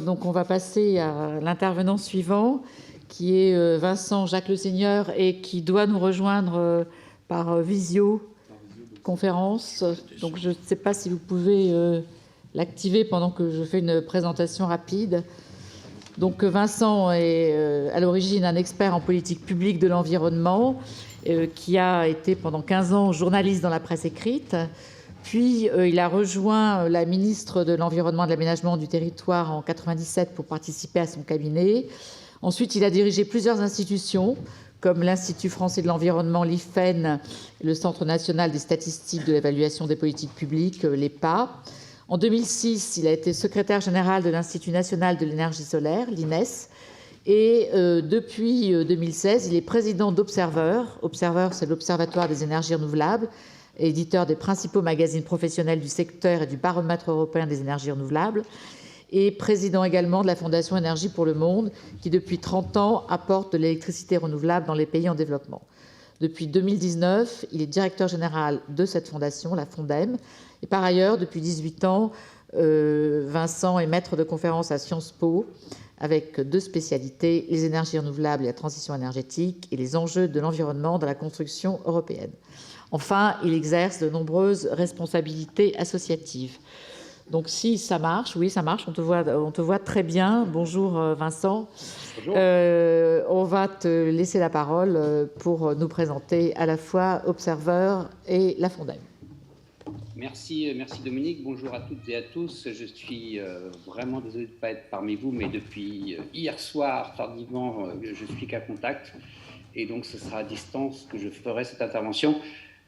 Donc on va passer à l'intervenant suivant, qui est Vincent Jacques Le Seigneur et qui doit nous rejoindre par visioconférence. Donc je ne sais pas si vous pouvez l'activer pendant que je fais une présentation rapide. Donc Vincent est à l'origine un expert en politique publique de l'environnement qui a été pendant 15 ans journaliste dans la presse écrite. Puis il a rejoint la ministre de l'Environnement et de l'Aménagement du Territoire en 1997 pour participer à son cabinet. Ensuite, il a dirigé plusieurs institutions comme l'Institut français de l'environnement, l'IFEN, le Centre national des statistiques de l'évaluation des politiques publiques, l'EPA. En 2006, il a été secrétaire général de l'Institut national de l'énergie solaire, l'INES. Et depuis 2016, il est président d'Observer. Observer, c'est l'Observatoire des énergies renouvelables, éditeur des principaux magazines professionnels du secteur et du baromètre européen des énergies renouvelables, et président également de la Fondation Énergie pour le Monde, qui depuis 30 ans apporte de l'électricité renouvelable dans les pays en développement. Depuis 2019, il est directeur général de cette fondation, la Fondem. Et par ailleurs, depuis 18 ans, Vincent est maître de conférences à Sciences Po, avec 2 spécialités, les énergies renouvelables et la transition énergétique, et les enjeux de l'environnement dans la construction européenne. Enfin, il exerce de nombreuses responsabilités associatives. Donc si ça marche, oui, ça marche, on te voit très bien. Bonjour Vincent. Bonjour. On va te laisser la parole pour nous présenter à la fois Observer et la Fondem. Merci Dominique, bonjour à toutes et à tous. Je suis vraiment désolé de ne pas être parmi vous, mais depuis hier soir, tardivement, je suis qu'à contact. Et donc ce sera à distance que je ferai cette intervention.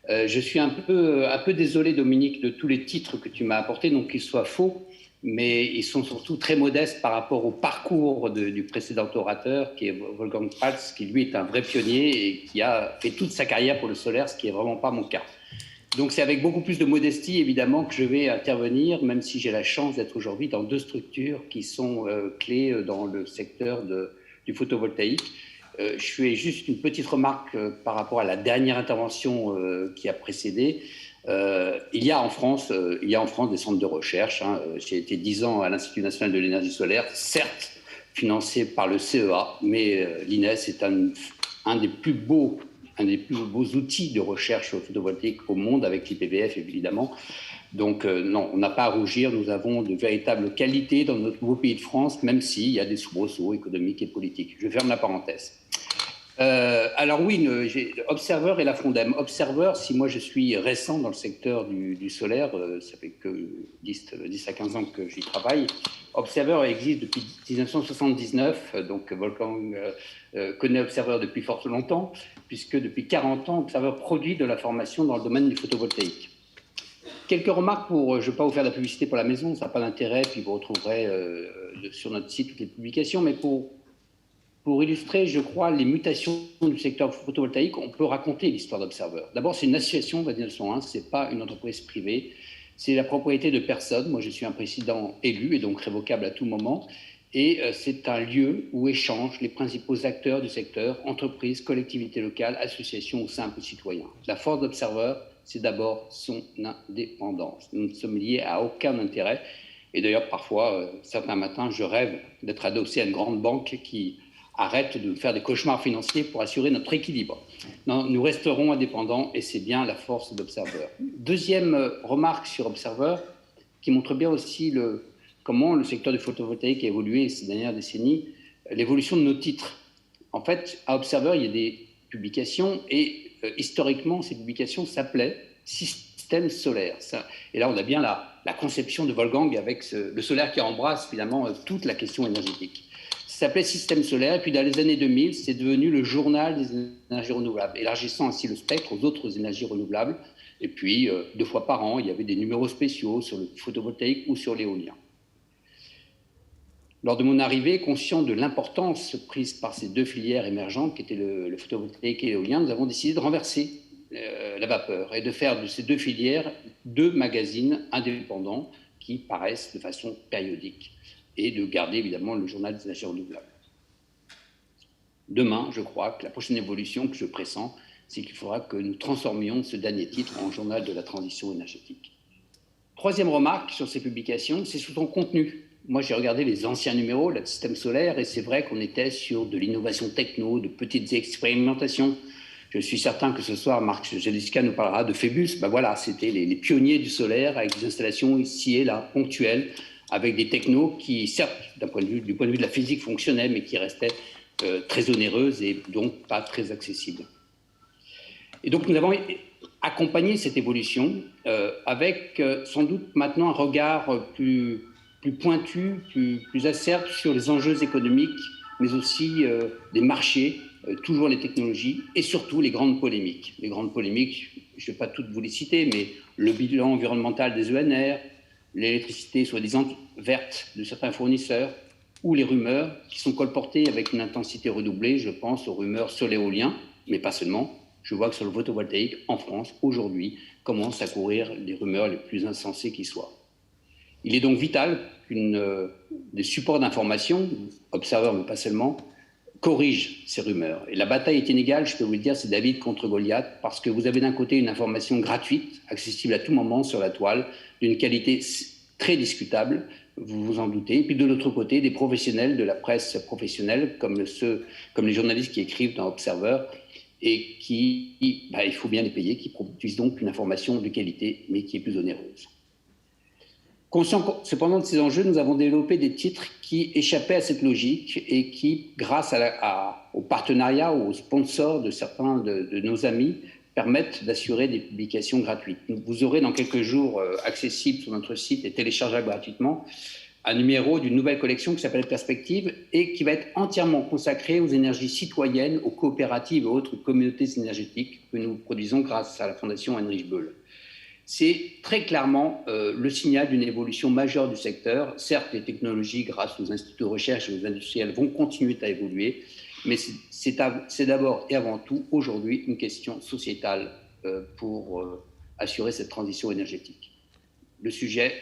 Je suis un peu désolé, Dominique, de tous les titres que tu m'as apportés, donc qu'ils soient faux, mais ils sont surtout très modestes par rapport au parcours du précédent orateur, qui est Wolfgang Pratz, qui lui est un vrai pionnier et qui a fait toute sa carrière pour le solaire, ce qui n'est vraiment pas mon cas. Donc c'est avec beaucoup plus de modestie, évidemment, que je vais intervenir, même si j'ai la chance d'être aujourd'hui dans 2 structures qui sont clés dans le secteur du photovoltaïque. Je fais juste une petite remarque par rapport à la dernière intervention qui a précédé. Il y a en France des centres de recherche. J'ai été 10 ans à l'Institut national de l'énergie solaire, certes financé par le CEA, mais l'INES est un des plus beaux outils de recherche photovoltaïque au monde, avec l'IPBF évidemment. Donc non, on n'a pas à rougir, nous avons de véritables qualités dans notre beau pays de France, même s'il y a des soubresauts économiques et politiques. Je ferme la parenthèse. Alors oui, j'ai Observer et la Fondem. Observer, si moi je suis récent dans le secteur du solaire, ça fait que 10 à 15 ans que j'y travaille. Observer existe depuis 1979, donc Wolfgang connaît Observer depuis fort longtemps, puisque depuis 40 ans, Observer produit de la formation dans le domaine du photovoltaïque. Quelques remarques je ne vais pas vous faire de la publicité pour la maison, ça n'a pas d'intérêt, puis vous retrouverez sur notre site toutes les publications, mais pour illustrer, je crois, les mutations du secteur photovoltaïque, on peut raconter l'histoire d'Observer. D'abord, c'est une association de 1901, ce n'est pas une entreprise privée, c'est la propriété de personnes. Moi, je suis un président élu et donc révocable à tout moment. Et c'est un lieu où échangent les principaux acteurs du secteur, entreprises, collectivités locales, associations ou simples citoyens. La force d'Observer, c'est d'abord son indépendance. Nous ne sommes liés à aucun intérêt. Et d'ailleurs, parfois, certains matins, je rêve d'être adossé à une grande banque qui arrête de faire des cauchemars financiers pour assurer notre équilibre. Non, nous resterons indépendants et c'est bien la force d'Observer. Deuxième remarque sur Observer, qui montre bien aussi comment le secteur du photovoltaïque a évolué ces dernières décennies, l'évolution de nos titres. En fait, à Observer, il y a des publications et historiquement, ces publications s'appelaient système solaire. Et là, on a bien la conception de Wolfgang avec le solaire qui embrasse finalement toute la question énergétique. Ça s'appelait Système solaire, et puis dans les années 2000, c'est devenu le journal des énergies renouvelables, élargissant ainsi le spectre aux autres énergies renouvelables. Et puis, 2 fois par an, il y avait des numéros spéciaux sur le photovoltaïque ou sur l'éolien. Lors de mon arrivée, conscient de l'importance prise par ces 2 filières émergentes, qui étaient le photovoltaïque et l'éolien, nous avons décidé de renverser la vapeur et de faire de ces 2 filières 2 magazines indépendants qui paraissent de façon périodique, et de garder évidemment le journal des énergies renouvelables. Demain, je crois que la prochaine évolution que je pressens, c'est qu'il faudra que nous transformions ce dernier titre en journal de la transition énergétique. Troisième remarque sur ces publications, c'est sur son contenu. moi, j'ai regardé les anciens numéros là, de système solaire et c'est vrai qu'on était sur de l'innovation techno, de petites expérimentations. Je suis certain que ce soir, Marc Jeliska nous parlera de Phébus. Ben voilà, c'était les pionniers du solaire avec des installations ici et là, ponctuelles, avec des technos qui, certes, du point de vue de la physique, fonctionnaient, mais qui restaient très onéreuses et donc pas très accessibles. Et donc, nous avons accompagné cette évolution avec sans doute maintenant un regard plus pointu, plus acerbe sur les enjeux économiques, mais aussi des marchés, toujours les technologies et surtout les grandes polémiques. Les grandes polémiques, je ne vais pas toutes vous les citer, mais le bilan environnemental des ENR, l'électricité soi-disant verte de certains fournisseurs ou les rumeurs qui sont colportées avec une intensité redoublée. Je pense aux rumeurs sur l'éolien, mais pas seulement. Je vois que sur le photovoltaïque, en France, aujourd'hui, commencent à courir les rumeurs les plus insensées qui soient. Il est donc vital des supports d'information, observeurs mais pas seulement, corrigent ces rumeurs. Et la bataille est inégale, je peux vous le dire, c'est David contre Goliath, parce que vous avez d'un côté une information gratuite, accessible à tout moment sur la toile, d'une qualité très discutable, vous vous en doutez, et puis de l'autre côté, des professionnels de la presse professionnelle, comme les journalistes qui écrivent dans Observer, et qui, il faut bien les payer, qui produisent donc une information de qualité, mais qui est plus onéreuse. Conscient cependant de ces enjeux, nous avons développé des titres qui échappaient à cette logique et qui, grâce au partenariat ou aux sponsors de certains de nos amis, permettent d'assurer des publications gratuites. Vous aurez dans quelques jours accessible sur notre site et téléchargeable gratuitement un numéro d'une nouvelle collection qui s'appelle Perspective et qui va être entièrement consacrée aux énergies citoyennes, aux coopératives et autres communautés énergétiques que nous produisons grâce à la Fondation Heinrich Böll. C'est très clairement le signal d'une évolution majeure du secteur. Certes, les technologies, grâce aux instituts de recherche et aux industriels, vont continuer à évoluer, mais c'est d'abord et avant tout aujourd'hui une question sociétale pour assurer cette transition énergétique. Le sujet,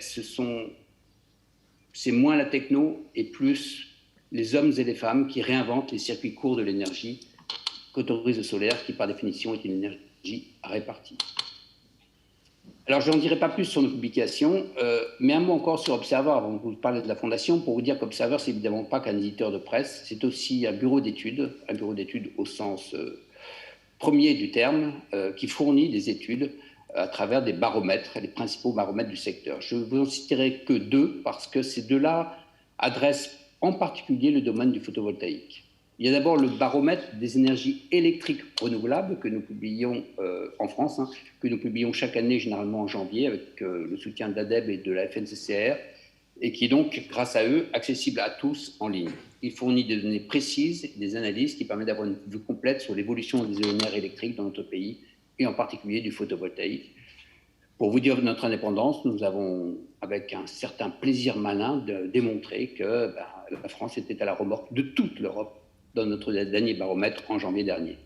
c'est moins la techno et plus les hommes et les femmes qui réinventent les circuits courts de l'énergie qu'autorise le solaire, qui par définition est une énergie répartie. Alors, je n'en dirai pas plus sur nos publications, mais un mot encore sur Observer, avant de vous parler de la Fondation, pour vous dire qu'Observer, c'est évidemment pas qu'un éditeur de presse, c'est aussi un bureau d'études au sens premier du terme, qui fournit des études à travers des baromètres, les principaux baromètres du secteur. Je ne vous en citerai que deux, parce que ces deux-là adressent en particulier le domaine du photovoltaïque. Il y a d'abord le baromètre des énergies électriques renouvelables que nous publions en France, que nous publions chaque année, généralement en janvier, avec le soutien de l'ADEME et de la FNCCR, et qui est donc, grâce à eux, accessible à tous en ligne. Il fournit des données précises, des analyses qui permettent d'avoir une vue complète sur l'évolution des ENR électriques dans notre pays, et en particulier du photovoltaïque. Pour vous dire notre indépendance, nous avons, avec un certain plaisir malin, démontré que la France était à la remorque de toute l'Europe dans notre dernier baromètre en janvier dernier.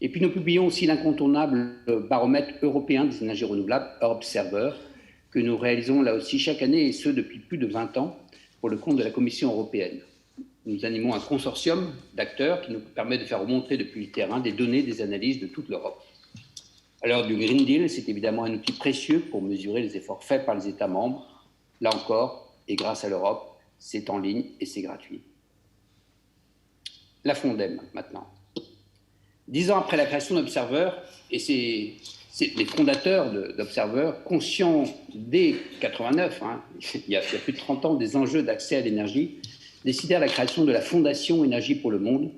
Et puis nous publions aussi l'incontournable baromètre européen des énergies renouvelables, Observer, que nous réalisons là aussi chaque année, et ce depuis plus de 20 ans, pour le compte de la Commission européenne. Nous animons un consortium d'acteurs qui nous permet de faire remonter depuis le terrain des données, des analyses de toute l'Europe. À l'heure du Green Deal, c'est évidemment un outil précieux pour mesurer les efforts faits par les États membres. Là encore, et grâce à l'Europe, c'est en ligne et c'est gratuit. La Fondem, maintenant. 10 ans après la création d'Observer, et c'est les fondateurs d'Observer, conscients dès 89, il y a plus de 30 ans, des enjeux d'accès à l'énergie, décidèrent la création de la Fondation Énergie pour le Monde,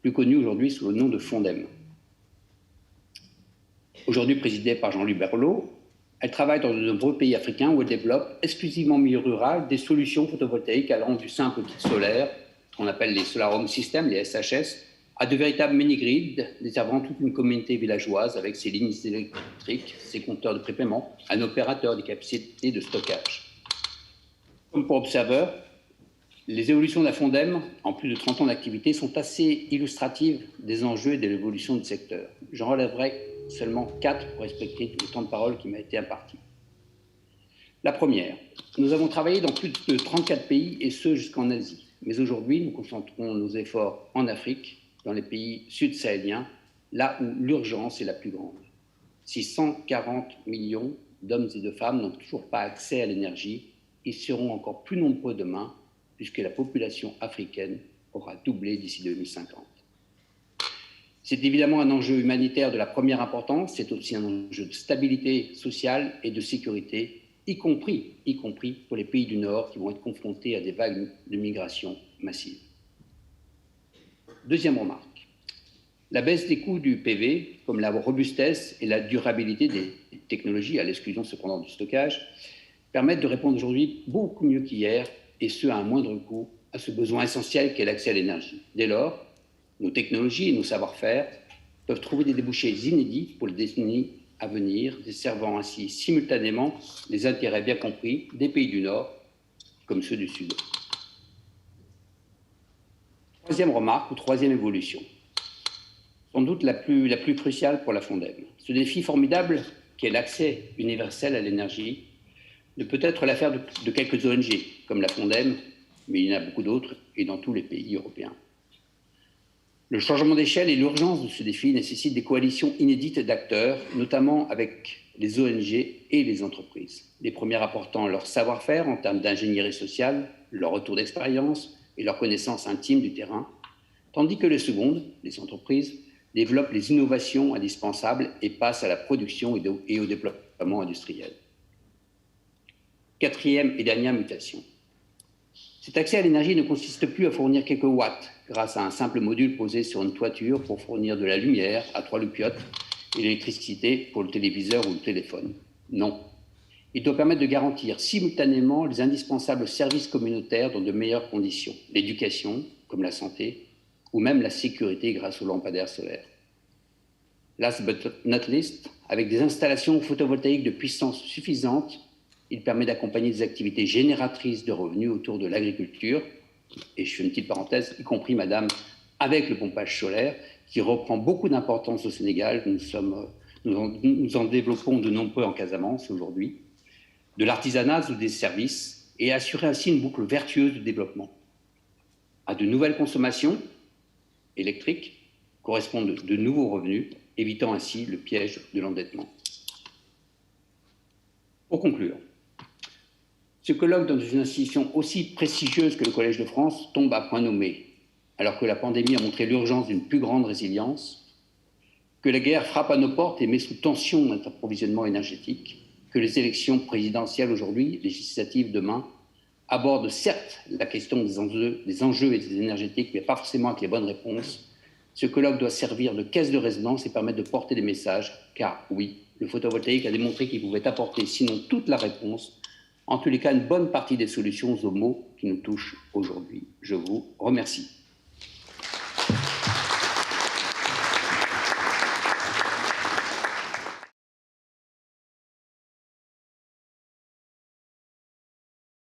plus connue aujourd'hui sous le nom de Fondem. Aujourd'hui présidée par Jean-Luc Berlot, elle travaille dans de nombreux pays africains où elle développe exclusivement en milieu rural des solutions photovoltaïques allant du simple kit solaire, qu'on appelle les Solar Home Systems, les SHS, à de véritables mini-grids desservant toute une communauté villageoise avec ses lignes électriques, ses compteurs de prépaiement, un opérateur des capacités de stockage. Comme pour Observer, les évolutions de la Fondem, en plus de 30 ans d'activité, sont assez illustratives des enjeux et de l'évolution du secteur. J'en relèverai seulement 4 pour respecter le temps de parole qui m'a été imparti. La première, nous avons travaillé dans plus de 34 pays, et ce jusqu'en Asie. Mais aujourd'hui, nous concentrons nos efforts en Afrique, dans les pays sud-sahéliens, là où l'urgence est la plus grande. Si 140 millions d'hommes et de femmes n'ont toujours pas accès à l'énergie, ils seront encore plus nombreux demain, puisque la population africaine aura doublé d'ici 2050. C'est évidemment un enjeu humanitaire de la première importance, c'est aussi un enjeu de stabilité sociale et de sécurité, y compris pour les pays du Nord qui vont être confrontés à des vagues de migration massives. Deuxième remarque. La baisse des coûts du PV, comme la robustesse et la durabilité des technologies, à l'exclusion cependant du stockage, permettent de répondre aujourd'hui beaucoup mieux qu'hier, et ce à un moindre coût, à ce besoin essentiel qu'est l'accès à l'énergie. Dès lors, nos technologies et nos savoir-faire peuvent trouver des débouchés inédits pour les décennies à venir, desservant ainsi simultanément les intérêts bien compris des pays du Nord comme ceux du Sud. Troisième remarque ou troisième évolution, sans doute la plus cruciale pour la Fondem. Ce défi formidable qu'est l'accès universel à l'énergie ne peut être l'affaire de quelques ONG comme la Fondem, mais il y en a beaucoup d'autres et dans tous les pays européens. Le changement d'échelle et l'urgence de ce défi nécessitent des coalitions inédites d'acteurs, notamment avec les ONG et les entreprises. Les premiers apportant leur savoir-faire en termes d'ingénierie sociale, leur retour d'expérience et leur connaissance intime du terrain, tandis que les secondes, les entreprises, développent les innovations indispensables et passent à la production et au déploiement industriel. Quatrième et dernière mutation. Cet accès à l'énergie ne consiste plus à fournir quelques watts grâce à un simple module posé sur une toiture pour fournir de la lumière à 3 loupiottes et l'électricité pour le téléviseur ou le téléphone. Non. Il doit permettre de garantir simultanément les indispensables services communautaires dans de meilleures conditions, l'éducation, comme la santé, ou même la sécurité grâce aux lampadaires solaires. Last but not least, avec des installations photovoltaïques de puissance suffisante, il permet d'accompagner des activités génératrices de revenus autour de l'agriculture, et je fais une petite parenthèse, y compris, madame, avec le pompage solaire, qui reprend beaucoup d'importance au Sénégal. Nous en développons de nombreux en Casamance aujourd'hui, de l'artisanat ou des services, et assurer ainsi une boucle vertueuse de développement. À de nouvelles consommations électriques correspondent de nouveaux revenus, évitant ainsi le piège de l'endettement. Pour conclure, ce colloque dans une institution aussi prestigieuse que le Collège de France tombe à point nommé, alors que la pandémie a montré l'urgence d'une plus grande résilience, que la guerre frappe à nos portes et met sous tension notre approvisionnement énergétique, que les élections présidentielles aujourd'hui, législatives demain, abordent certes la question des enjeux et des énergétiques, mais pas forcément avec les bonnes réponses. Ce colloque doit servir de caisse de résonance et permettre de porter des messages, car oui, le photovoltaïque a démontré qu'il pouvait apporter, sinon toute la réponse, en tous les cas, une bonne partie des solutions aux maux qui nous touchent aujourd'hui. Je vous remercie.